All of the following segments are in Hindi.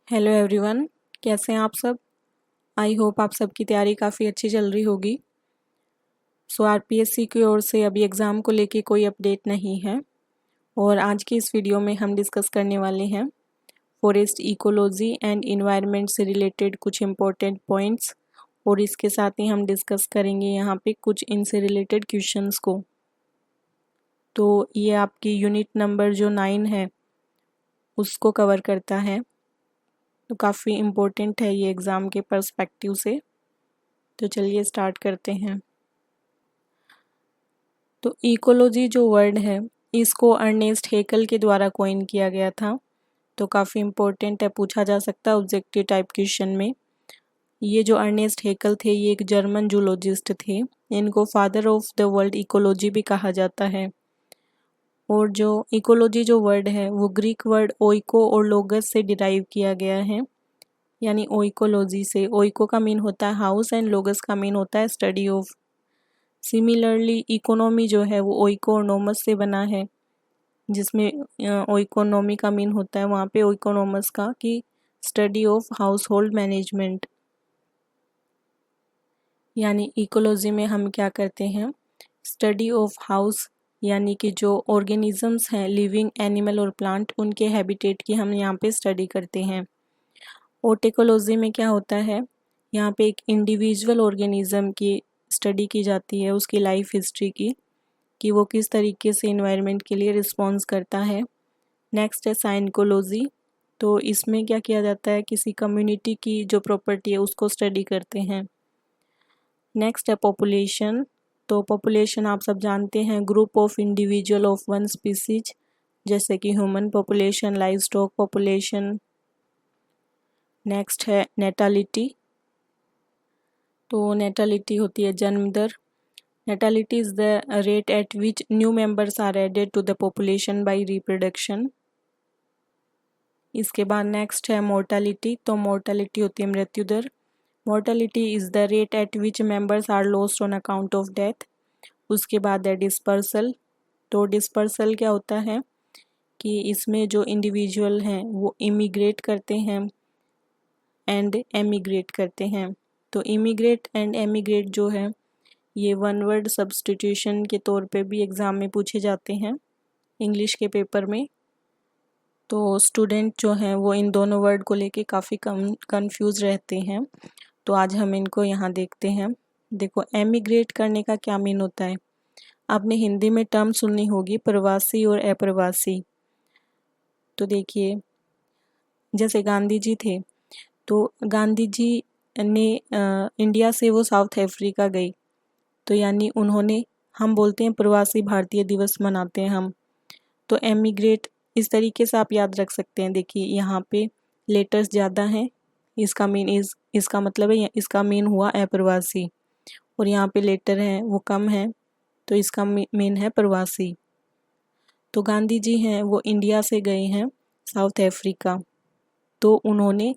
हेलो एवरीवन, कैसे हैं आप सब। आई होप आप सबकी तैयारी काफ़ी अच्छी चल रही होगी। आरपीएससी की ओर से अभी एग्ज़ाम को लेके कोई अपडेट नहीं है और आज की इस वीडियो में हम डिस्कस करने वाले हैं फॉरेस्ट इकोलॉजी एंड इन्वायरमेंट से रिलेटेड कुछ इम्पोर्टेंट पॉइंट्स और इसके साथ ही हम डिस्कस करेंगे यहाँ पे कुछ इनसे रिलेटेड क्वेश्चंस को। तो ये आपकी यूनिट नंबर जो 9 है उसको कवर करता है, तो काफ़ी इम्पोर्टेंट है ये एग्ज़ाम के पर्सपेक्टिव से। तो चलिए स्टार्ट करते हैं। तो इकोलॉजी जो वर्ड है इसको अर्नेस्ट हेकल के द्वारा कॉइन किया गया था, तो काफ़ी इम्पोर्टेंट है, पूछा जा सकता है ऑब्जेक्टिव टाइप क्वेश्चन में। ये जो अर्नेस्ट हेकल थे ये एक जर्मन जूलॉजिस्ट थे, इनको father of the world ecology भी कहा जाता है। और जो इकोलॉजी जो वर्ड है वो ग्रीक वर्ड ओइको और लोगस से डिराइव किया गया है, यानी ओइकोलॉजी से। ओइको का मीन होता है हाउस एंड लोगस का मीन होता है स्टडी ऑफ। सिमिलरली इकोनॉमी जो है वो ओइको और नोमस से बना है, जिसमें ओइकोनॉमी का मीन होता है वहाँ पे ओइकोनोमस का कि study of house hold management. यानी इकोलॉजी में हम क्या करते हैं, स्टडी ऑफ हाउस, यानी कि जो ऑर्गेनिजम्स हैं लिविंग एनिमल और प्लांट उनके हैबिटेट की हम यहाँ पे स्टडी करते हैं। ओटेकोलॉजी में क्या होता है, यहाँ पे एक इंडिविजुअल ऑर्गेनिज्म की स्टडी की जाती है, उसकी लाइफ हिस्ट्री की, कि वो किस तरीके से इन्वायरमेंट के लिए रिस्पॉन्स करता है। नेक्स्ट है साइकोलॉजी, तो इसमें क्या किया जाता है, किसी कम्युनिटी की जो प्रॉपर्टी है उसको स्टडी करते हैं। नेक्स्ट है पॉपुलेशन, तो पॉपुलेशन आप सब जानते हैं group of individual of one species, जैसे कि human population, live stock population. Next है नेटालिटी, तो नेटालिटी होती है जन्म दर। Natality is the rate at which new members are added to the population by reproduction. इसके बाद नेक्स्ट है मोर्टालिटी, तो मोर्टालिटी होती है मृत्यु दर। Mortality is the rate at which members are lost on account of death. उसके बाद है डिस्पर्सल, तो डिस्पर्सल क्या होता है कि इसमें जो इंडिविजुअल हैं वो इमिग्रेट करते हैं एंड एमिग्रेट करते हैं। तो इमिग्रेट एंड एमिग्रेट जो है ये वन वर्ड सब्स्टिट्यूशन के तौर पे भी एग्ज़ाम में पूछे जाते हैं इंग्लिश के पेपर में। तो स्टूडेंट जो हैं वो इन दोनों वर्ड को लेके काफ़ी कंफ्यूज रहते हैं, तो आज हम इनको यहाँ देखते हैं। देखो, एमिग्रेट करने का क्या मीन होता है, आपने हिंदी में टर्म सुनी होगी प्रवासी और अप्रवासी। तो देखिए, जैसे गांधी जी थे, तो गांधी जी ने इंडिया से वो साउथ अफ्रीका गई, तो यानी उन्होंने, हम बोलते हैं प्रवासी भारतीय दिवस मनाते हैं हम। तो एमिग्रेट इस तरीके से आप याद रख सकते हैं। देखिए यहाँ पे लेटर्स ज़्यादा हैं, इसका मीन इसका मतलब है इसका मीन हुआ अप्रवासी, और यहाँ पे लेटर हैं वो कम है, तो इसका मीन है प्रवासी। तो गांधी जी हैं वो इंडिया से गए हैं साउथ अफ्रीका, तो उन्होंने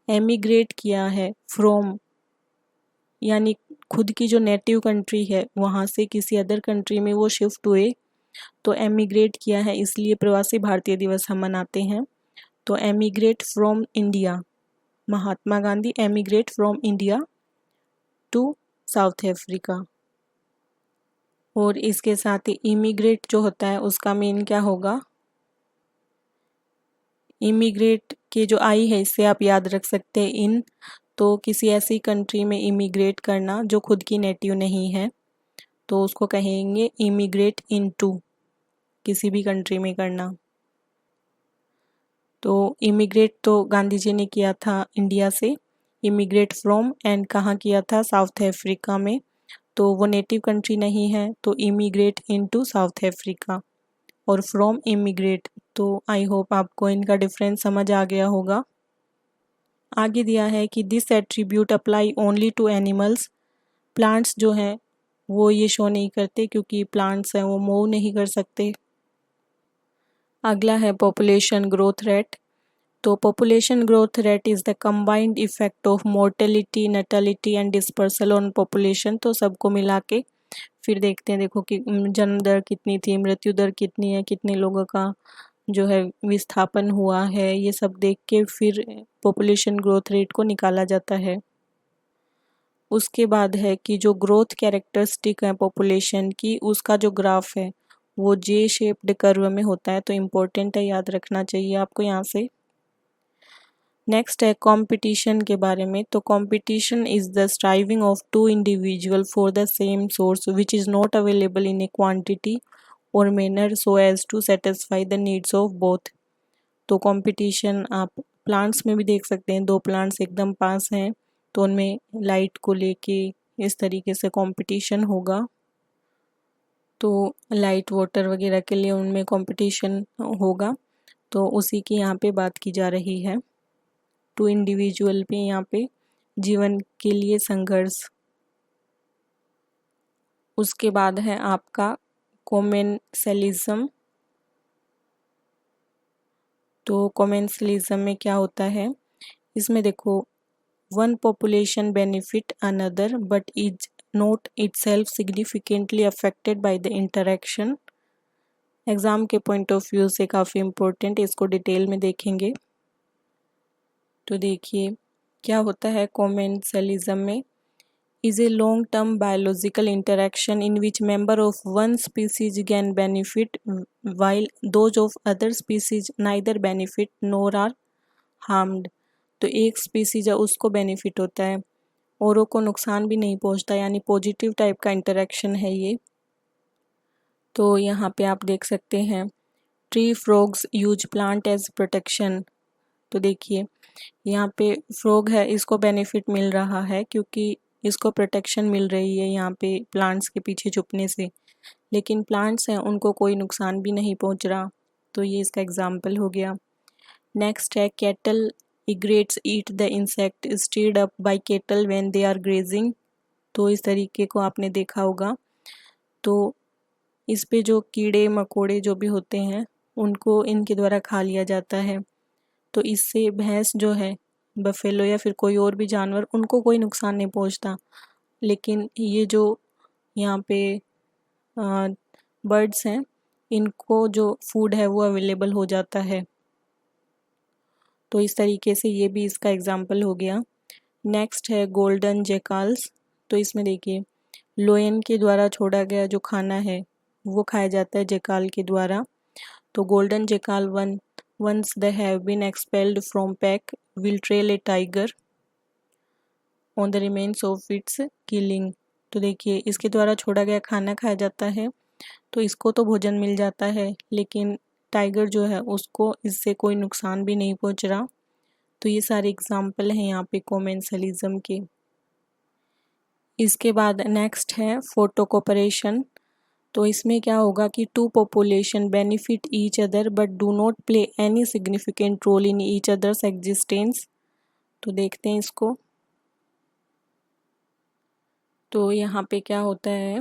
एमिग्रेट किया है फ्रॉम, यानी खुद की जो नेटिव कंट्री है वहाँ से किसी अदर कंट्री में वो शिफ्ट हुए, तो एमिग्रेट किया है, इसलिए प्रवासी भारतीय दिवस हम मनाते हैं। तो emigrate from India, Mahatma Gandhi emigrate from India to South Africa. और इसके साथ ही इमिग्रेट जो होता है उसका मीन क्या होगा, इमिग्रेट के जो आई है इससे आप याद रख सकते हैं इन, तो किसी ऐसी कंट्री में इमिग्रेट करना जो खुद की नेटिव नहीं है, तो उसको कहेंगे इमिग्रेट इनटू, किसी भी कंट्री में करना। तो इमिग्रेट तो गांधी जी ने किया था इंडिया से, इमिग्रेट फ्रॉम एंड कहाँ किया था, साउथ अफ्रीका में, तो वो नेटिव कंट्री नहीं है, तो इमिग्रेट इनटू साउथ अफ्रीका। और फ्रॉम इमिग्रेट, तो आई होप आपको इनका डिफरेंस समझ आ गया होगा। आगे दिया है कि this attribute apply only to animals, plants जो हैं वो ये शो नहीं करते क्योंकि प्लांट्स हैं वो मूव नहीं कर सकते। अगला है पॉपुलेशन ग्रोथ रेट, तो population growth rate is the combined effect of mortality, natality and dispersal on population. तो सबको मिला के फिर देखते हैं, देखो कि जन्म दर कितनी थी, मृत्यु दर कितनी है, कितने लोगों का जो है विस्थापन हुआ है, ये सब देख के फिर पॉपुलेशन ग्रोथ रेट को निकाला जाता है। उसके बाद है कि जो ग्रोथ कैरेक्टरिस्टिक है पॉपुलेशन की, उसका जो ग्राफ है वो जे शेप्ड कर्व में होता है, तो इम्पोर्टेंट है, याद रखना चाहिए आपको यहाँ से। नेक्स्ट है कंपटीशन के बारे में। तो competition is the striving of two individual for the same source which is not available in a quantity और manner so as to satisfy the needs of both. तो कंपटीशन आप प्लांट्स में भी देख सकते हैं, दो प्लांट्स एकदम पास हैं तो उनमें लाइट को लेके इस तरीके से कंपटीशन होगा, तो लाइट वाटर वगैरह के लिए उनमें कंपटीशन होगा, तो उसी की यहाँ पे बात की जा रही है। टू इंडिविजुअल पे यहाँ पे जीवन के लिए संघर्ष। उसके बाद है आपका कोमेंसलिज्म। तो कोमेंसलिज्म में क्या होता है, इसमें देखो, one population benefit another but is not itself significantly affected by the interaction. Exam के पॉइंट ऑफ व्यू से काफ़ी इम्पोर्टेंट, इसको डिटेल में देखेंगे। तो देखिए क्या होता है कोमेंसलिज्म में, is a long-term biological interaction in which member of one species can benefit while those of other species neither benefit nor are harmed। तो एक स्पीसीज है उसको बेनिफिट होता है, औरों को नुकसान भी नहीं पहुंचता, यानी पॉजिटिव टाइप का इंटरेक्शन है ये। तो यहाँ पे आप देख सकते हैं tree frogs use plant as protection. तो देखिए यहाँ पे फ्रॉग है, इसको बेनिफिट मिल रहा है क्योंकि इसको प्रोटेक्शन मिल रही है यहाँ पे प्लांट्स के पीछे छुपने से, लेकिन प्लांट्स हैं उनको कोई नुकसान भी नहीं पहुँच रहा, तो ये इसका एग्जाम्पल हो गया। नेक्स्ट है cattle egrets eat the insect stirred up by cattle when they are grazing. तो इस तरीके को आपने देखा होगा, तो इस पे जो कीड़े मकोड़े जो भी होते हैं उनको इनके द्वारा खा लिया जाता है, तो इससे भैंस जो है, बफेलो या फिर कोई और भी जानवर, उनको कोई नुकसान नहीं पहुंचता, लेकिन ये जो यहाँ पे बर्ड्स हैं इनको जो फूड है वो अवेलेबल हो जाता है, तो इस तरीके से ये भी इसका एग्जाम्पल हो गया। नेक्स्ट है गोल्डन जेकाल्स। तो इसमें देखिए लोयन के द्वारा छोड़ा गया जो खाना है वो खाया जाता है जेकाल के द्वारा। तो golden जेकाल once they have been expelled from pack will trail a tiger on the remains of its killing। तो देखिए इसके द्वारा छोड़ा गया खाना खाया जाता है, तो इसको तो भोजन मिल जाता है, लेकिन टाइगर जो है उसको इससे कोई नुकसान भी नहीं पहुंच रहा। तो ये सारे एग्जाम्पल हैं यहाँ पे कोमेंसलिज्म के। इसके बाद नेक्स्ट है फोटो कोऑपरेशन। तो इसमें क्या होगा कि two population benefit each other but do not play any significant role in each other's existence. तो देखते हैं इसको। तो यहाँ पे क्या होता है,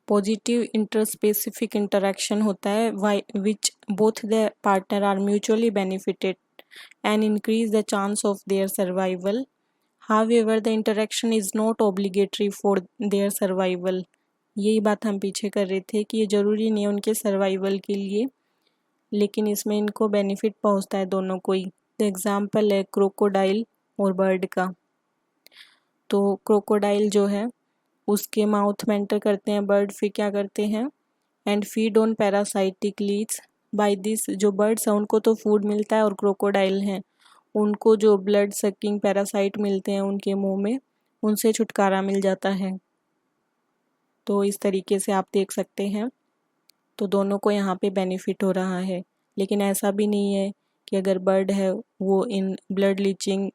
पॉजिटिव इंटरस्पेसिफिक इंटरेक्शन होता है which both the partner are mutually benefited and increase the chance of their survival. However the interaction is not obligatory for their survival. यही बात हम पीछे कर रहे थे कि ये ज़रूरी नहीं है उनके सर्वाइवल के लिए, लेकिन इसमें इनको बेनिफिट पहुंचता है दोनों को ही। तो एग्जाम्पल है क्रोकोडाइल और बर्ड का। तो क्रोकोडाइल जो है उसके माउथ में एंटर करते हैं बर्ड, फिर क्या करते हैं, and feed on parasitic leads by this. जो बर्ड्स हैं उनको तो फूड मिलता है, और क्रोकोडाइल हैं उनको जो ब्लड सकिंग पैरासाइट मिलते हैं उनके मुंह में, उनसे छुटकारा मिल जाता है। तो इस तरीके से आप देख सकते हैं, तो दोनों को यहाँ पे बेनिफिट हो रहा है। लेकिन ऐसा भी नहीं है कि अगर बर्ड है वो इन ब्लड लीचिंग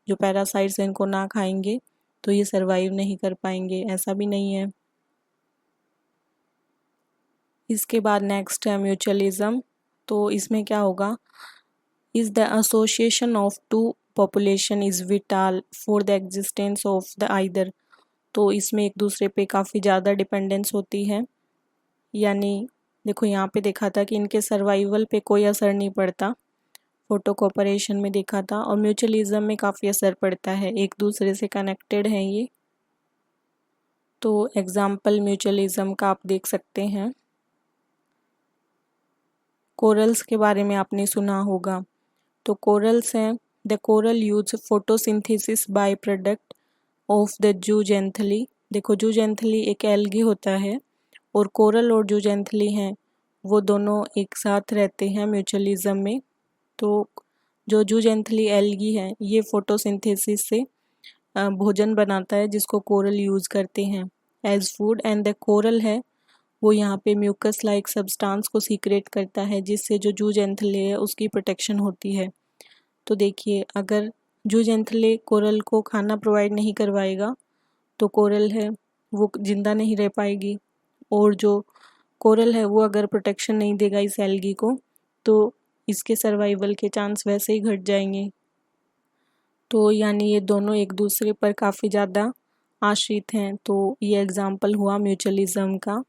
जो पैरासाइट्स हैं इनको ना खाएंगे तो ये सरवाइव नहीं कर पाएंगे, ऐसा भी नहीं है। इसके बाद नेक्स्ट है म्यूचुअलिज्म। तो इसमें क्या होगा, is the association of two population is vital for the existence of the either. तो इसमें एक दूसरे पे काफ़ी ज़्यादा डिपेंडेंस होती है, यानी देखो यहाँ पे देखा था कि इनके सर्वाइवल पे कोई असर नहीं पड़ता, फोटो कोऑपरेशन में देखा था, और म्यूचुअलिज्म में काफ़ी असर पड़ता है, एक दूसरे से कनेक्टेड हैं ये। तो एग्जाम्पल म्यूचुअलिज्म का आप देख सकते हैं। कोरल्स के बारे में आपने सुना होगा। तो कोरल्स हैं, the coral use photosynthesis by product of the zooxanthellae. देखो जूजेंथली एक एल्गी होता है और कोरल और जूजेंथली हैं वो दोनों एक साथ रहते हैं म्यूचुअलिज्म में। तो जो जूजेंथली एल्गी है ये फोटोसिंथेसिस से भोजन बनाता है जिसको कोरल यूज़ करते हैं as food, and the coral है वो यहाँ पे म्यूकस लाइक सब्सटेंस को सीक्रेट करता है जिससे जो जूजेंथले है उसकी प्रोटेक्शन होती है। तो देखिए अगर जूजेंथले कोरल को खाना प्रोवाइड नहीं करवाएगा तो कोरल है वो जिंदा नहीं रह पाएगी, और जो कोरल है वो अगर प्रोटेक्शन नहीं देगा इस एल्गी को तो इसके सर्वाइवल के चांस वैसे ही घट जाएंगे। तो यानी ये दोनों एक दूसरे पर काफ़ी ज़्यादा आश्रित हैं। तो ये एग्जाम्पल हुआ म्यूचुअलिज्म का।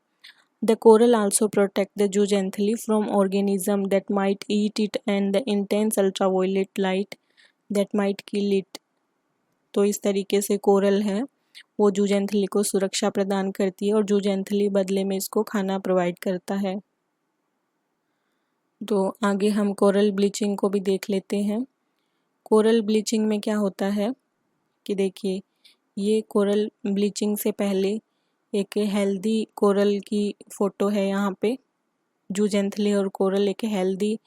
The coral also protect the zooxanthellae from organism that might eat it and the intense ultraviolet light that might kill it. तो इस तरीके से कोरल है वो जूजेंथली को सुरक्षा प्रदान करती है और जूजेंथली बदले में इसको खाना प्रोवाइड करता है। तो आगे हम कोरल ब्लीचिंग को भी देख लेते हैं। कोरल ब्लीचिंग में क्या होता है कि देखिए ये कोरल ब्लीचिंग से पहले एक हेल्दी कोरल की फ़ोटो है। यहाँ पे जूजेंथली और कोरल एक हेल्दी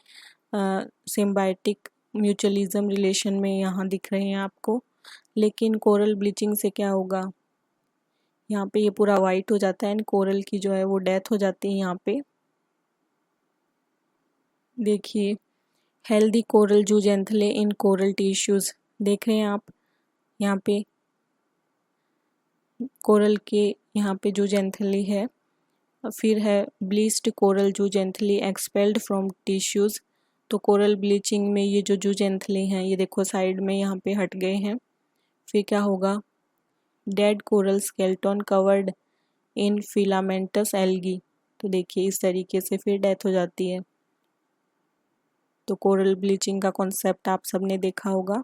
सिम्बायोटिक म्यूचुअलिज्म रिलेशन में यहाँ दिख रहे हैं आपको। लेकिन कोरल ब्लीचिंग से क्या होगा, यहाँ पे ये पूरा वाइट हो जाता है एंड कोरल की जो है वो डेथ हो जाती है। यहाँ पे देखिए हेल्दी कोरल जूजेंथले इन कोरल टिश्यूज देख रहे हैं आप। यहाँ पे कोरल के यहाँ पे जूजेंथली है, फिर है bleached coral zooxanthellae expelled from tissues. तो कोरल ब्लीचिंग में ये जो जूजेंथली हैं ये देखो साइड में यहाँ पे हट गए हैं। फिर क्या होगा, dead coral skeleton covered in filamentous algae. तो देखिए इस तरीके से फिर डेथ हो जाती है। तो कोरल ब्लीचिंग का कॉन्सेप्ट आप सबने देखा होगा।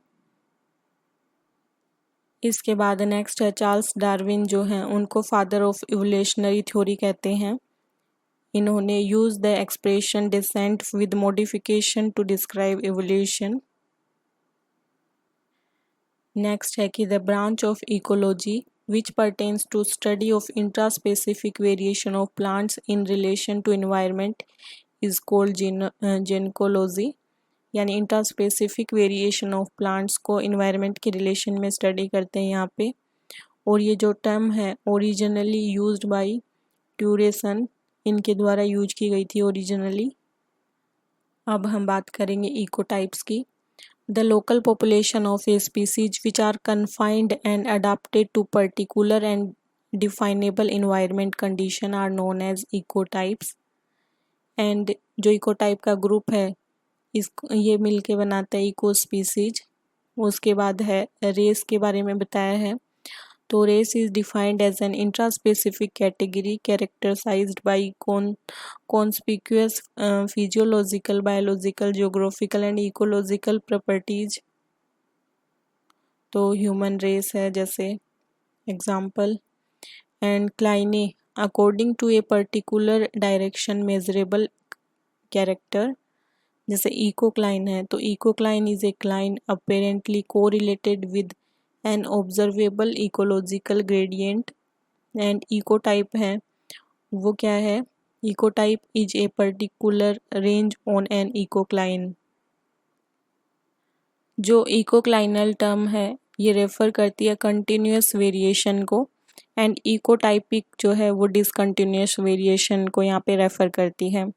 इसके बाद नेक्स्ट है चार्ल्स डार्विन जो हैं उनको फादर ऑफ इवोल्यूशनरी थ्योरी कहते हैं। इन्होंने use the expression descent with modification to describe evolution. Next है कि the branch of ecology which pertains to study of intraspecific variation of plants in relation to environment is called genealogy। यानी इंट्रास्पेसिफिक वेरिएशन ऑफ प्लांट्स को इन्वायरमेंट के रिलेशन में स्टडी करते हैं यहाँ पे। और ये जो टर्म है ओरिजिनली यूज्ड बाय ट्यूरेसन, इनके द्वारा यूज की गई थी ओरिजिनली। अब हम बात करेंगे इकोटाइप्स की। The local population of a species which are confined and adapted to particular and definable environment condition are known as ecotypes। and जो इकोटाइप का ग्रुप है इस ये मिलके बनाता है इको स्पीसीज। उसके बाद है रेस के बारे में बताया है। तो race is defined as an intraspecific category characterised by conspicuous physiological, biological, geographical and ecological properties. तो ह्यूमन रेस है जैसे example. And cline according to a particular direction measurable character, जैसे इकोक्लाइन है तो ecocline is a cline apparently correlated with an observable ecological gradient. And ecotype है वो क्या है, ecotype is a particular range on an ecocline. जो इकोक्लाइनल टर्म है ये रेफर करती है कंटिन्यूस वेरिएशन को, एंड इकोटाइपिक जो है वो डिसकंटिन्यूस वेरिएशन को यहाँ पे रेफर करती है।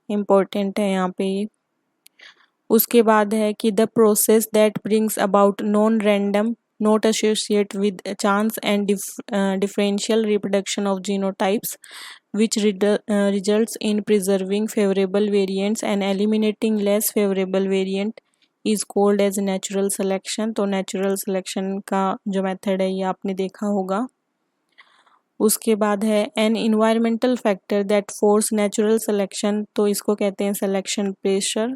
इम्पोर्टेंट है यहाँ पे ये। उसके बाद है कि the process that brings about non random not associate with chance and differential reproduction of genotypes which results in preserving favorable variants and eliminating less favorable variant is called as natural selection। तो natural selection का जो मेथड है ये आपने देखा होगा। उसके बाद है an environmental factor that force natural selection, तो इसको कहते हैं selection pressure।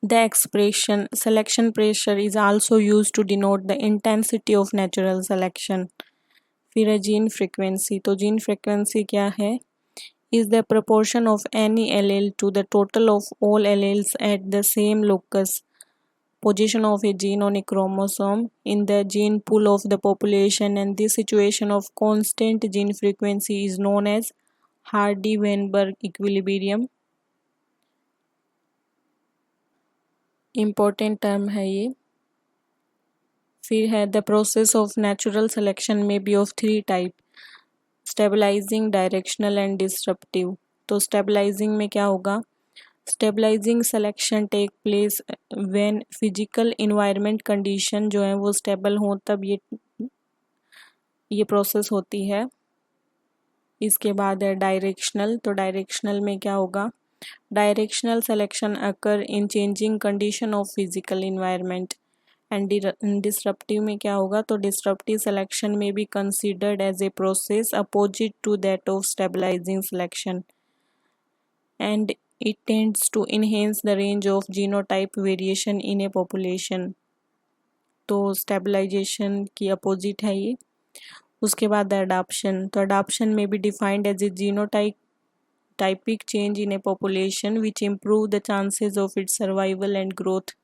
The expression selection pressure is also used to denote the intensity of natural selection। फिर है जीन फ्रीक्वेंसी। तो जीन फ्रीक्वेंसी क्या है, is the proportion of any allele to the total of all alleles at the same locus position of a gene on a chromosome in the gene pool of the population, and this situation of constant gene frequency is known as Hardy-Weinberg equilibrium. Important term है ये। फिर है the process of natural selection may be of 3 type, stabilising, directional and disruptive. तो स्टेबलाइजिंग में क्या होगा, stabilising selection take place when physical environment condition जो है वो स्टेबल हो, तब ये प्रोसेस होती है। इसके बाद है डायरेक्शनल। तो डायरेक्शनल में क्या होगा, directional selection occur in changing condition of physical environment. And disruptive में क्या होगा, तो डिस्ट्रप्टिव सिलेक्शन में भी considered as a process opposite to that of stabilising selection, and it tends to enhance the range of genotype variation in a population। तो स्टेबलाइजेशन की अपोजिट है ये। उसके बाद अडाप्शन। तो अडाप्शन में भी defined as a genotypic change in a population which improve the chances of its survival and growth.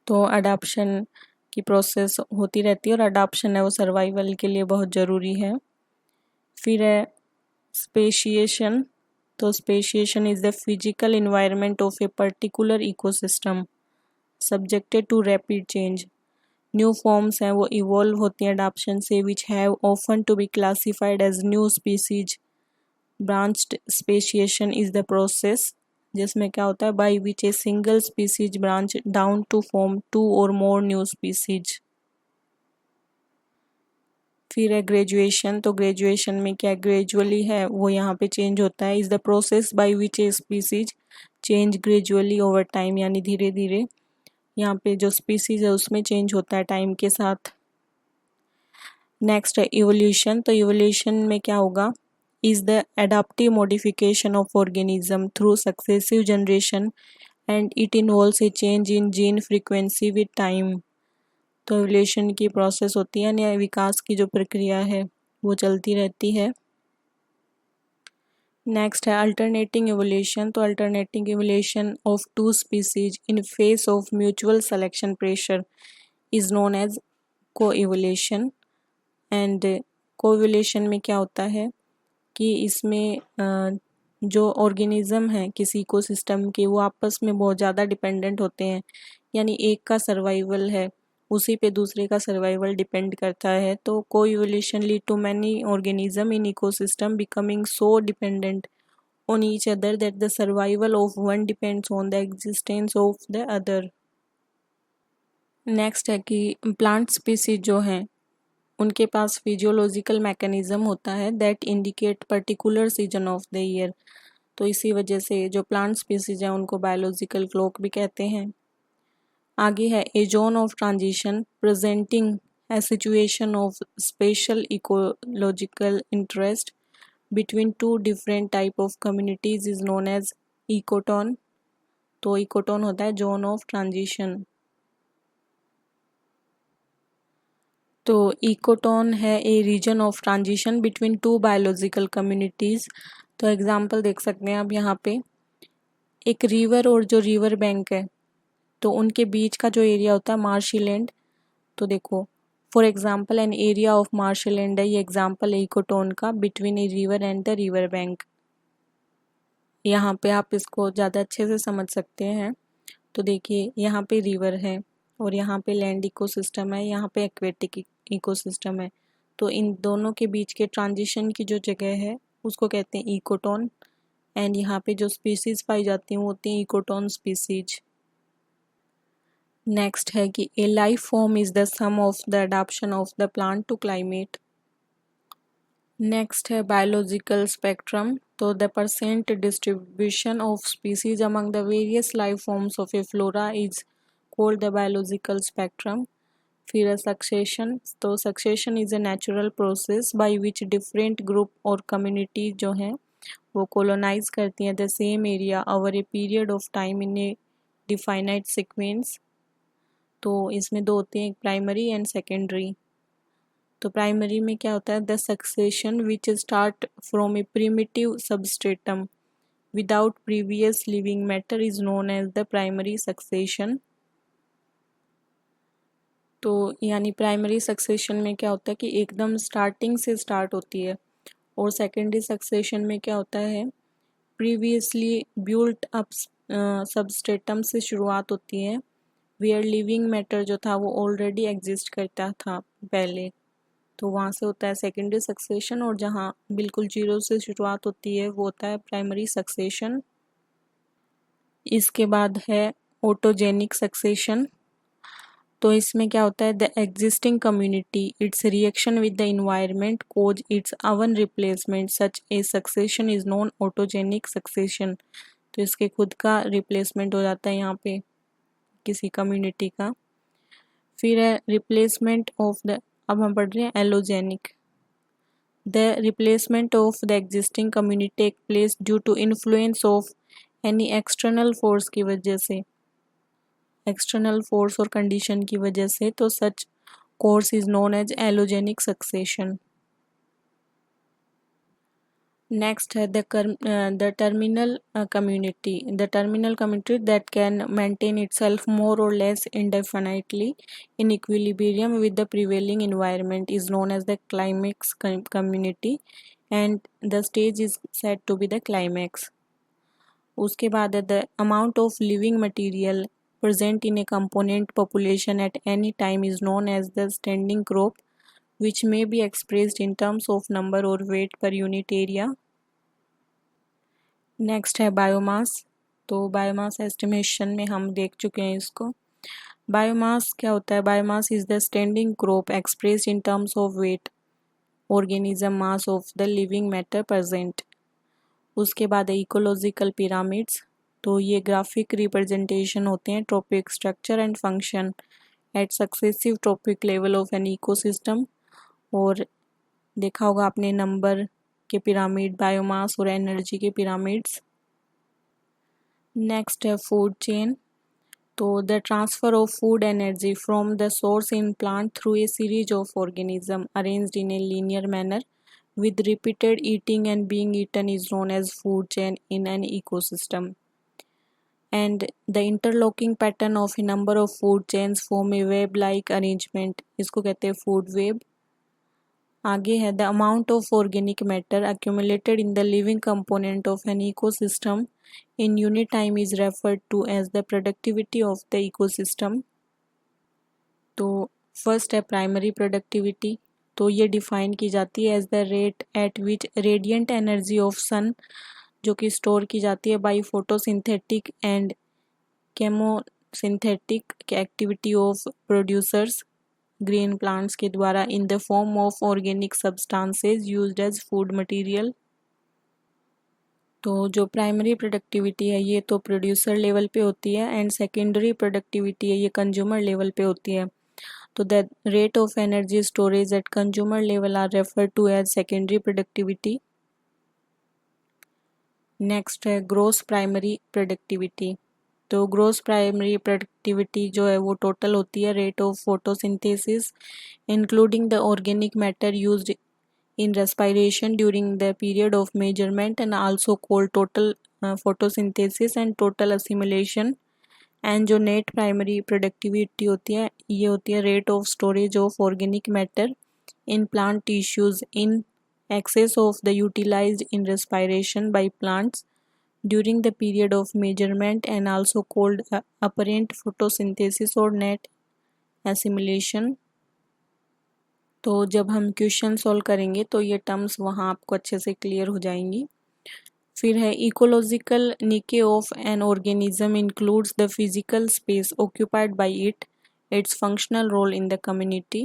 तो अडाप्शन की प्रोसेस होती रहती है और अडाप्शन है वो सर्वाइवल के लिए बहुत ज़रूरी है। फिर है स्पेशिएशन। तो speciation is the physical environment of a particular ecosystem subjected to rapid change. New forms हैं वो इवॉल्व होती हैं अडाप्शन से, which have often to be classified as new species. Branched speciation is the process जिसमें क्या होता है, by which a single species branch down to form 2 और मोर न्यू स्पीसीज। फिर है ग्रेजुएशन। तो ग्रेजुएशन में क्या ग्रेजुअली है वो यहाँ पे चेंज होता है, is the process by which a species change gradually over time, यानी धीरे धीरे यहाँ पे जो स्पीसीज है उसमें चेंज होता है टाइम के साथ। नेक्स्ट है इवोल्यूशन। तो इवोल्यूशन में क्या होगा, is the adaptive modification of organism through successive generation and it involves A change in gene frequency with time. तो इवोल्यूशन की प्रोसेस होती है यानी विकास की जो प्रक्रिया है वो चलती रहती है। नेक्स्ट है अल्टरनेटिंग इवोल्यूशन। तो alternating evolution of 2 species in face of mutual selection pressure is known as coevolution. And coevolution में क्या होता है कि इसमें जो ऑर्गेनिज्म है किसी इकोसिस्टम के वो आपस में बहुत ज़्यादा डिपेंडेंट होते हैं, यानी एक का सर्वाइवल है उसी पे दूसरे का सर्वाइवल डिपेंड करता है। तो coevolution lead to many organism in ecosystem becoming so dependent on each other that the survival of one depends on the existence of the other. Next है कि प्लांट स्पीसीज जो हैं उनके पास फिजियोलॉजिकल मैकेनिज्म होता है that indicate particular season of the year. तो इसी वजह से जो प्लांट स्पीसीज हैं उनको बायोलॉजिकल क्लॉक भी कहते हैं। आगे है a zone of transition presenting a situation of special ecological interest between 2 different type of communities is known as ecotone. तो इकोटोन होता है जोन ऑफ ट्रांजिशन। तो इकोटोन है a region of transition between 2 biological communities. तो एग्जांपल देख सकते हैं आप यहाँ पे, एक रिवर और जो रिवर बैंक है तो उनके बीच का जो एरिया होता है मार्शी लैंड। तो देखो for example an area of marshy land है, ये एग्जांपल है इकोटोन का between a river and the river bank. यहाँ पे आप इसको ज़्यादा अच्छे से समझ सकते हैं। तो देखिए यहाँ पे रिवर है और यहाँ पे लैंड इकोसिस्टम है, यहाँ पे एक्वेटिक इकोसिस्टम है। तो इन दोनों के बीच के ट्रांजिशन की जो जगह है उसको कहते हैं इकोटोन। एंड यहाँ पे जो स्पीसीज पाई जाती हैं वो होती हैं इकोटोन स्पीसीज। नेक्स्ट है कि a life form is the sum of the adaptation of the plant to climate. Next है बायोलॉजिकल स्पेक्ट्रम। तो the percent distribution of species among the various life forms of a flora is called the biological spectrum. फिर है सक्सेशन। तो succession is a natural process by which different group और कम्युनिटी जो हैं वो कोलोनाइज करती हैं the same area over a period of time in a definite sequence. तो इसमें 2 होते हैं, एक प्राइमरी एंड सेकेंडरी। तो प्राइमरी में क्या होता है, the succession which start from a primitive substratum without previous living matter is known as the primary succession. तो यानी प्राइमरी सक्सेशन में क्या होता है कि एकदम स्टार्टिंग से स्टार्ट होती है, और सेकेंडरी सक्सेशन में क्या होता है, प्रीवियसली बिल्ट अप सबस्ट्रेटम से शुरुआत होती है, वेयर लिविंग मैटर जो था वो ऑलरेडी एग्जिस्ट करता था पहले, तो वहाँ से होता है सेकेंडरी सक्सेशन, और जहाँ बिल्कुल जीरो से शुरुआत होती है वो होता है प्राइमरी सक्सेशन। इसके बाद है ऑटोजेनिक सक्सेशन। तो इसमें क्या होता है, the existing community its reaction with the environment cause its own replacement such a succession is known autogenic succession. तो इसके खुद का रिप्लेसमेंट हो जाता है यहाँ पे किसी कम्युनिटी का। फिर है रिप्लेसमेंट ऑफ द, अब हम पढ़ रहे हैं allogenic. The replacement of the existing community take place due to influence of any external force की वजह से, एक्सटर्नल फोर्स और कंडीशन की वजह से, तो such course is known as allogenic succession. Next है the terminal community. The terminal community that can maintain itself more or less indefinitely in equilibrium with the prevailing environment is known as the climax community and the stage is said to be the climax. उसके बाद है the amount of living material present in a component population at any time is known as the standing crop, which may be expressed in terms of number or weight per unit area. Next है बायोमास। तो बायोमास एस्टिमेशन में हम देख चुके हैं इसको। बायोमास क्या होता है, biomass is the standing crop expressed in terms of weight organism mass of the living matter present. उसके बाद है इकोलॉजिकल पिरामिड्स। तो ये ग्राफिक रिप्रेजेंटेशन होते हैं trophic structure and function at successive trophic level of an ecosystem. और देखा होगा आपने नंबर के पिरामिड, बायोमास और एनर्जी के पिरामिड्स। नेक्स्ट है फूड चेन। तो the transfer of food energy from the source in plant through a series of organism arranged in a linear manner with repeated eating and being eaten is known as food chain in an ecosystem. And the interlocking pattern of a number of food chains form a web-like arrangement, इसको कहते हैं food web. आगे है the amount of organic matter accumulated in the living component of an ecosystem in unit time is referred to as the productivity of the ecosystem. तो फर्स्ट है प्राइमरी प्रोडक्टिविटी। तो ये डिफाइन की जाती है as the rate at which radiant energy of sun जो कि स्टोर की जाती है by photosynthetic and chemosynthetic activity of producers green plants के द्वारा in the form of organic substances used as food material. तो जो प्राइमरी प्रोडक्टिविटी है ये तो प्रोड्यूसर लेवल पे होती है, एंड सेकेंडरी प्रोडक्टिविटी है ये कंज्यूमर लेवल पे होती है। तो the rate of energy storage at consumer level are referred to as secondary productivity. Next है gross primary productivity। तो gross primary productivity जो है वो total होती है rate of photosynthesis including the organic matter used in respiration during the period of measurement and also called total photosynthesis and total assimilation। And जो नेट प्राइमरी प्रोडक्टिविटी होती है ये होती है rate of storage of organic matter in plant tissues in excess of the utilised in respiration by plants during the period of measurement and also called apparent photosynthesis और नेट एसिमिलेशन। तो जब हम क्वेश्चन सॉल्व करेंगे तो ये टर्म्स वहाँ आपको अच्छे से क्लियर हो जाएंगी। फिर है ecological niche of an organism includes the physical space occupied by it, its functional role in the community.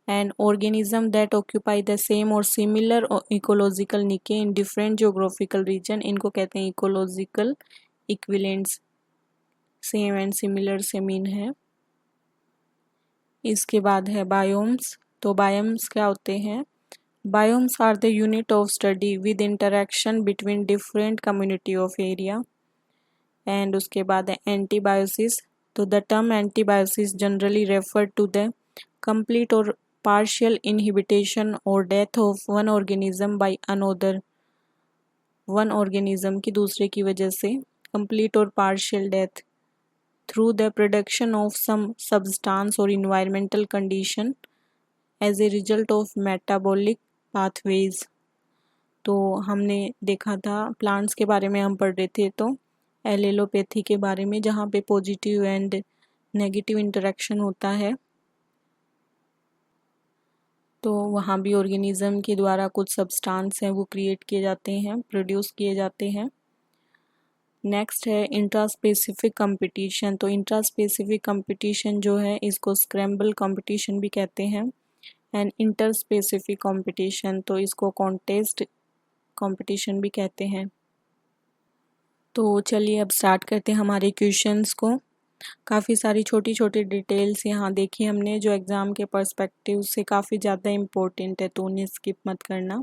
And organism that occupy the same और similar ecological niche in different geographical region, इनको कहते हैं ecological equivalents. Same and similar से मीन है। इसके बाद है बायोम्स। तो बायोम्स क्या होते हैं, Biomes are the unit of study with interaction between different community of area। and उसके बाद है antibiosis। तो the term antibiosis generally refer to the complete or partial inhibitation और death of one organism by another, one organism की दूसरे की वजह से, complete or partial death through the production of some substance or environmental condition as a result of metabolic pathways. तो हमने देखा था प्लांट्स के बारे में हम पढ़ रहे थे, तो एलेलोपैथी के बारे में जहाँ पे पॉजिटिव एंड नेगेटिव इंटरेक्शन होता है, तो वहाँ भी ऑर्गेनिज्म के द्वारा कुछ सब्सटेंस हैं वो क्रिएट किए जाते हैं, प्रोड्यूस किए जाते हैं। नेक्स्ट है इंट्रास्पेसिफिक कंपटीशन। तो इंट्रास्पेसिफिक कंपटीशन जो है इसको स्क्रैम्बल कंपटीशन भी कहते हैं, एंड इंटरस्पेसिफिक कंपटीशन तो इसको कॉन्टेस्ट कंपटीशन भी कहते हैं। तो चलिए अब स्टार्ट करते हैं हमारे क्वेश्चंस को। काफ़ी सारी छोटी छोटी डिटेल्स यहाँ देखी हमने जो एग्ज़ाम के पर्सपेक्टिव से काफ़ी ज़्यादा इम्पोर्टेंट है, तो उन्हें स्किप मत करना।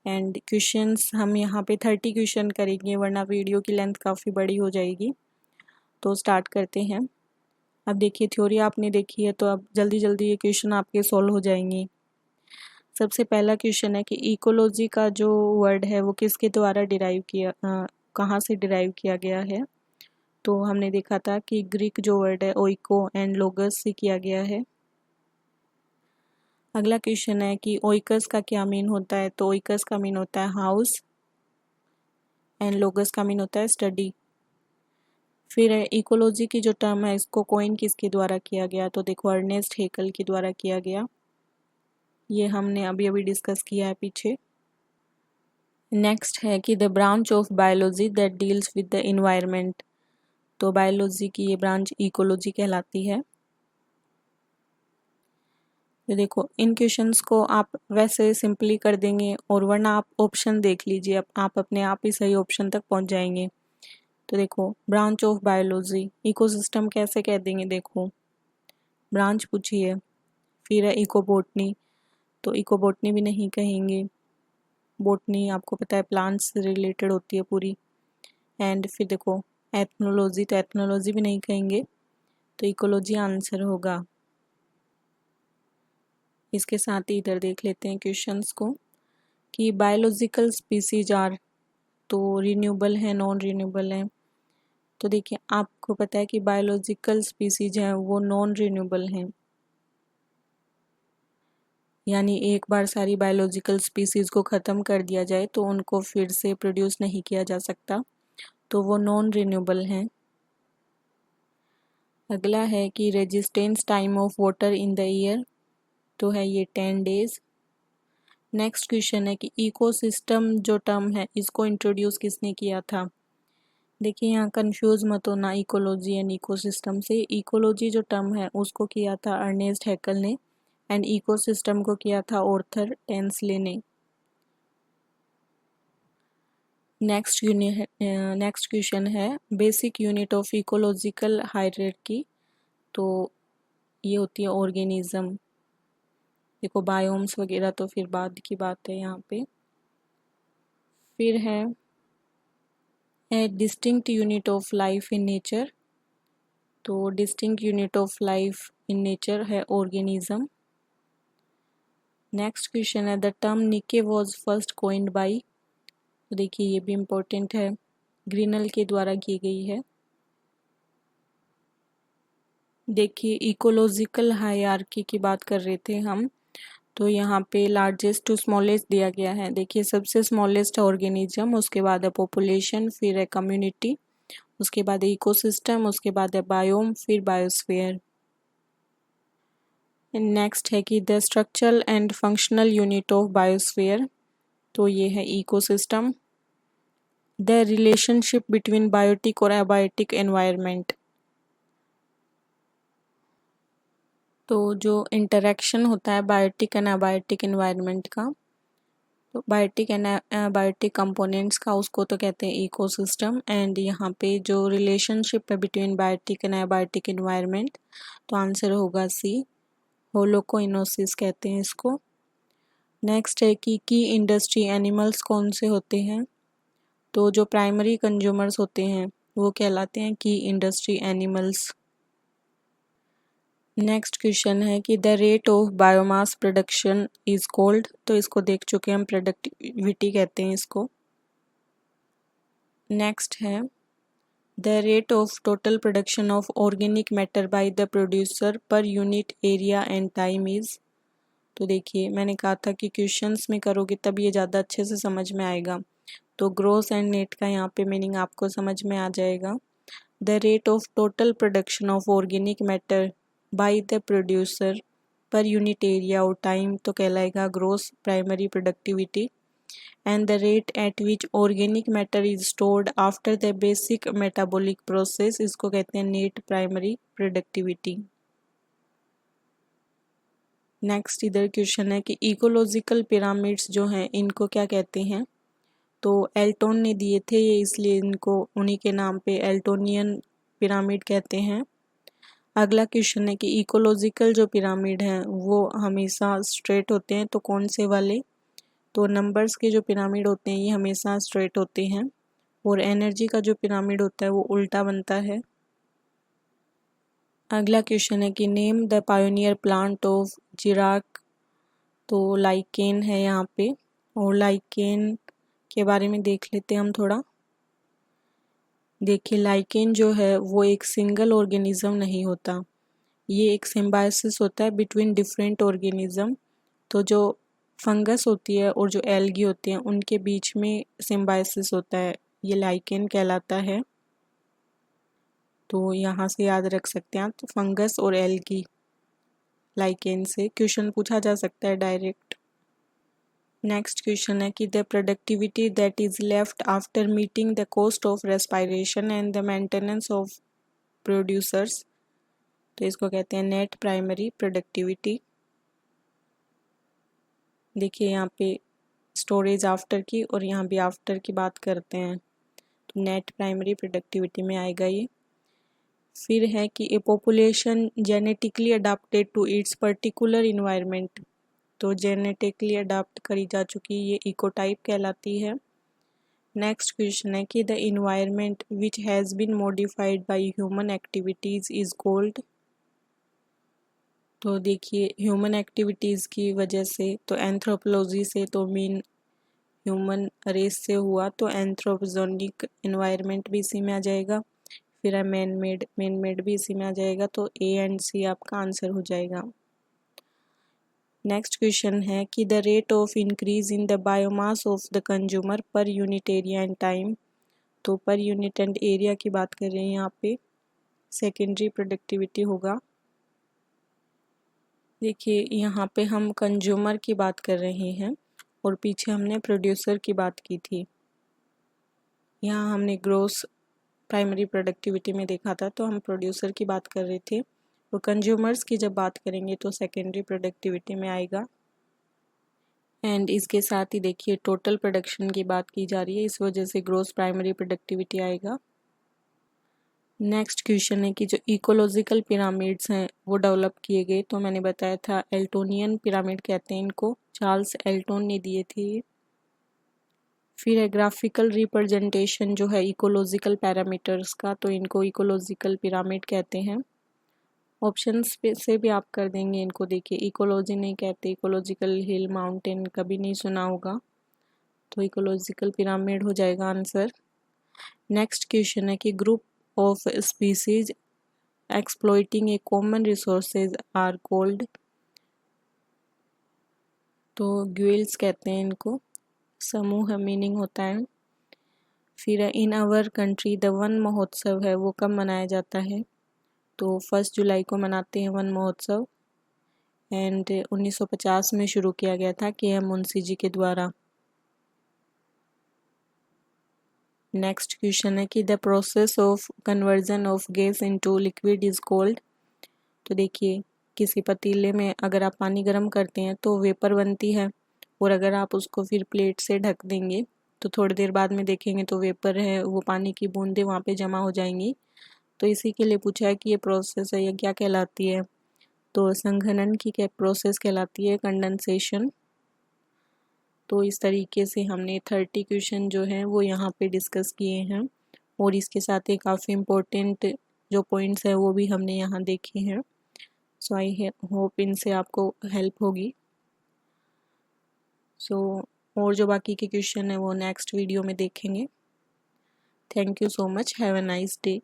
एंड क्वेश्चंस हम यहाँ पे 30 क्वेश्चन करेंगे, वरना वीडियो की लेंथ काफ़ी बड़ी हो जाएगी। तो स्टार्ट करते हैं। अब देखिए थ्योरी आपने देखी है, तो अब जल्दी जल्दी ये क्वेश्चन आपके सॉल्व हो जाएंगे। सबसे पहला क्वेश्चन है कि इकोलॉजी का जो वर्ड है वो किसके द्वारा डिराइव किया, कहाँ से डिराइव किया गया है। तो हमने देखा था कि ग्रीक जो वर्ड है ओइको एंड लोगस से किया गया है। अगला क्वेश्चन है कि ओइकस का क्या मीन होता है। तो ओइकस का मीन होता है हाउस एंड लोगस का मीन होता है स्टडी। फिर इकोलॉजी की जो टर्म है इसको कॉइन किसके द्वारा किया गया। तो देखो अर्नेस्ट हेकल के द्वारा किया गया, ये हमने अभी अभी डिस्कस किया है पीछे। नेक्स्ट है कि the branch of biology that deals with the environment. तो बायोलॉजी की ये ब्रांच इकोलॉजी कहलाती है। तो देखो इन क्वेश्चंस को आप वैसे सिंपली कर देंगे, और वरना आप ऑप्शन देख लीजिए, आप अपने आप ही सही ऑप्शन तक पहुंच जाएंगे। तो देखो ब्रांच ऑफ बायोलॉजी, इकोसिस्टम कैसे कह देंगे, देखो ब्रांच पूछी है। फिर है इकोबोटनी, तो इकोबोटनी भी नहीं कहेंगे, बोटनी आपको पता है प्लांट्स से रिलेटेड होती है पूरी। एंड फिर देखो एथनोलॉजी, तो एथनोलॉजी भी नहीं कहेंगे, तो इकोलॉजी आंसर होगा। इसके साथ ही इधर देख लेते हैं क्वेश्चंस को कि बायोलॉजिकल स्पीसीज आर, तो रिन्यूएबल है नॉन रिन्यूएबल है। तो देखिए आपको पता है कि बायोलॉजिकल स्पीसीज हैं वो नॉन रिन्यूएबल हैं, यानी एक बार सारी बायोलॉजिकल स्पीसीज को ख़त्म कर दिया जाए तो उनको फिर से प्रोड्यूस नहीं किया जा सकता, तो वो नॉन रिन्यूएबल हैं। अगला है कि resistance time of water in the year, तो है ये 10 डेज। नेक्स्ट क्वेश्चन है कि इकोसिस्टम जो टर्म है इसको इंट्रोड्यूस किसने किया था। देखिए यहाँ कंफ्यूज मत होना इकोलॉजी एंड इकोसिस्टम से। इकोलॉजी जो टर्म है उसको किया था अर्नेस्ट हैकल ने, एंड इकोसिस्टम को किया था ऑर्थर टेंसले ने। नेक्स्ट क्वेश्चन है basic unit of ecological hierarchy, तो ये होती है ऑर्गेनिज्म। देखो बायोम्स वगैरह तो फिर बाद की बात है यहाँ पे। फिर है a distinct unit of life in nature, तो distinct unit of life in nature है ऑर्गेनिज्म। नेक्स्ट क्वेश्चन है the term niche was first coined by, तो देखिए ये भी इम्पोर्टेंट है, ग्रीनल के द्वारा की गई है। देखिए इकोलॉजिकल हायरार्की की बात कर रहे थे हम, तो यहाँ पे लार्जेस्ट टू स्मॉलेस्ट दिया गया है। देखिए सबसे स्मॉलेस्ट है ऑर्गेनिज्म, उसके बाद है पॉपुलेशन, फिर है कम्युनिटी, उसके बाद है इकोसिस्टम, उसके बाद है बायोम, फिर बायोस्फीयर। नेक्स्ट है कि the structural and functional unit of biosphere, तो ये है ecosystem. The relationship between biotic और एबायोटिक एनवायरनमेंट, तो जो इंटरेक्शन होता है बायोटिक एंड एबायोटिक एनवायरनमेंट का, तो बायोटिक एंड एबायोटिक कंपोनेंट्स का, उसको तो कहते हैं इकोसिस्टम। एंड यहाँ पे जो रिलेशनशिप है between biotic and abiotic environment, तो आंसर होगा सी, होलोकोइनोसिस कहते हैं इसको। नेक्स्ट है कि की इंडस्ट्री एनिमल्स कौन से होते हैं, तो जो प्राइमरी कंज्यूमर्स होते हैं वो कहलाते हैं की इंडस्ट्री एनिमल्स। नेक्स्ट क्वेश्चन है कि the rate of biomass production is called, तो इसको देख चुके हैं हम, प्रोडक्टिविटी कहते हैं इसको। नेक्स्ट है the rate of total production of organic matter by the producer per unit area and time is. तो देखिए मैंने कहा था कि क्वेश्चंस में करोगे तब ये ज़्यादा अच्छे से समझ में आएगा। तो ग्रोस एंड नेट का यहाँ पे मीनिंग आपको समझ में आ जाएगा। The rate of total production of organic matter by the producer per unit area और टाइम तो कहलाएगा gross primary productivity. And the rate at which organic matter is stored after the basic metabolic process, इसको कहते हैं नेट प्राइमरी प्रोडक्टिविटी। नेक्स्ट इधर क्वेश्चन है कि इकोलॉजिकल पिरामिड्स जो हैं इनको क्या कहते हैं। तो एल्टोन ने दिए थे ये, इसलिए इनको उन्हीं के नाम पे एल्टोनियन पिरामिड कहते हैं। अगला क्वेश्चन है कि इकोलॉजिकल जो पिरामिड हैं वो हमेशा स्ट्रेट होते हैं, तो कौन से वाले। तो नंबर्स के जो पिरामिड होते हैं ये हमेशा स्ट्रेट होते हैं, और एनर्जी का जो पिरामिड होता है वो उल्टा बनता है। अगला क्वेश्चन है कि name the pioneer plant of xerarch, तो लाइकेन है यहाँ पे, और लाइकेन के बारे में देख लेते हैं हम थोड़ा। देखिए लाइकेन जो है वो एक सिंगल ऑर्गेनिज्म नहीं होता, ये एक सिम्बायोसिस होता है बिटवीन डिफरेंट ऑर्गेनिज्म। तो जो फंगस होती है और जो एल्गी होती हैं उनके बीच में सिम्बायोसिस होता है, ये लाइकेन कहलाता है। तो यहाँ से याद रख सकते हैं आप, तो फंगस और एल्गी, लाइकेन से क्वेश्चन पूछा जा सकता है डायरेक्ट। नेक्स्ट क्वेश्चन है कि the productivity that is left after meeting the cost of respiration and the maintenance of producers, तो इसको कहते हैं नेट प्राइमरी प्रोडक्टिविटी। देखिए यहाँ पे स्टोरेज आफ्टर की और यहाँ भी आफ्टर की बात करते हैं, तो नेट प्राइमरी प्रोडक्टिविटी में आएगा ये। फिर है कि a population genetically adapted to its particular environment, तो जेनेटिकली अडाप्ट करी जा चुकी ये इकोटाइप कहलाती है। नेक्स्ट क्वेश्चन है कि the environment which has been modified by human activities is called, तो देखिए ह्यूमन एक्टिविटीज़ की वजह से, तो एंथ्रोपोलॉजी से तो मीन ह्यूमन रेस से हुआ, तो एंथ्रोपोजेनिक इन्वायरमेंट भी इसी में आ जाएगा। फिर है मैन मेड भी इसी में आ जाएगा, तो ए एंड सी आपका आंसर हो जाएगा। नेक्स्ट क्वेश्चन है कि the rate of increase in the biomass of the consumer पर यूनिट एरिया एंड टाइम, तो पर यूनिट एंड एरिया की बात कर रहे हैं यहाँ पे, सेकेंडरी प्रोडक्टिविटी होगा। देखिए यहाँ पे हम कंज्यूमर की बात कर रहे हैं और पीछे हमने प्रोड्यूसर की बात की थी। यहाँ हमने ग्रोस प्राइमरी प्रोडक्टिविटी में देखा था, तो हम प्रोड्यूसर की बात कर रहे थे, और कंज्यूमर्स की जब बात करेंगे तो सेकेंडरी प्रोडक्टिविटी में आएगा। एंड इसके साथ ही देखिए टोटल प्रोडक्शन की बात की जा रही है, इस वजह से ग्रोस प्राइमरी प्रोडक्टिविटी आएगा। नेक्स्ट क्वेश्चन है कि जो इकोलॉजिकल पिरामिड्स हैं वो डेवलप किए गए, तो मैंने बताया था एल्टोनियन पिरामिड कहते हैं इनको, चार्ल्स एल्टोन ने दिए थे। फिर है ग्राफिकल रिप्रेजेंटेशन जो है इकोलॉजिकल पैरामीटर्स का, तो इनको इकोलॉजिकल पिरामिड कहते हैं। ऑप्शंस से भी आप कर देंगे इनको, देखिए इकोलॉजी नहीं कहते, इकोलॉजिकल हिल माउंटेन कभी नहीं सुना होगा, तो इकोलॉजिकल पिरामिड हो जाएगा आंसर। नेक्स्ट क्वेश्चन है कि group of species exploiting a common resources are called, तो ग्वेल्स कहते हैं इनको, समूह मीनिंग होता है। फिर in our country the Van Mahotsav है वो कब मनाया जाता है, तो 1 जुलाई को मनाते हैं वन महोत्सव, एंड 1950 में शुरू किया गया था के एम मुंशी जी के द्वारा। नेक्स्ट क्वेश्चन है कि the process of conversion of gas into liquid is called, तो देखिए किसी पतीले में अगर आप पानी गर्म करते हैं तो वेपर बनती है, और अगर आप उसको फिर प्लेट से ढक देंगे तो थोड़ी देर बाद में देखेंगे तो वेपर है वो पानी की बूंदें वहाँ पे जमा हो जाएंगी। तो इसी के लिए पूछा है कि ये प्रोसेस है ये क्या कहलाती है, तो संघनन की क्या प्रोसेस कहलाती है, कंडेंसेशन। तो इस तरीके से हमने 30 क्वेश्चन जो हैं वो यहाँ पे डिस्कस किए हैं, और इसके साथ ही काफ़ी इम्पोर्टेंट जो पॉइंट्स हैं वो भी हमने यहाँ देखे हैं। सो आई होप इनसे आपको हेल्प होगी। सो और जो बाकी के क्वेश्चन है वो नेक्स्ट वीडियो में देखेंगे। Thank you so much, have a nice day.